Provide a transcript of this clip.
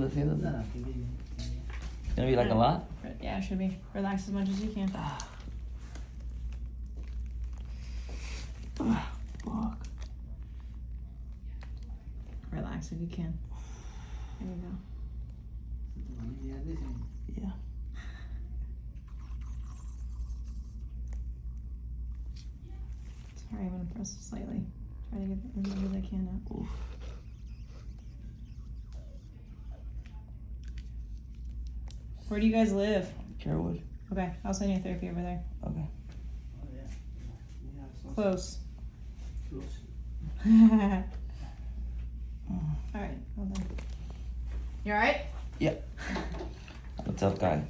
It's gonna be like a lot? Yeah, it should be. Relax as much as you can. Fuck. Relax if you can. There you go. Yeah. Sorry, I'm gonna press slightly. Try to get as much as I can out. Oof. Where do you guys live? Carrollwood. Okay, I'll send you therapy over there. Okay. Close. Mm. Alright, hold on. You alright? Yep. I'm a tough guy.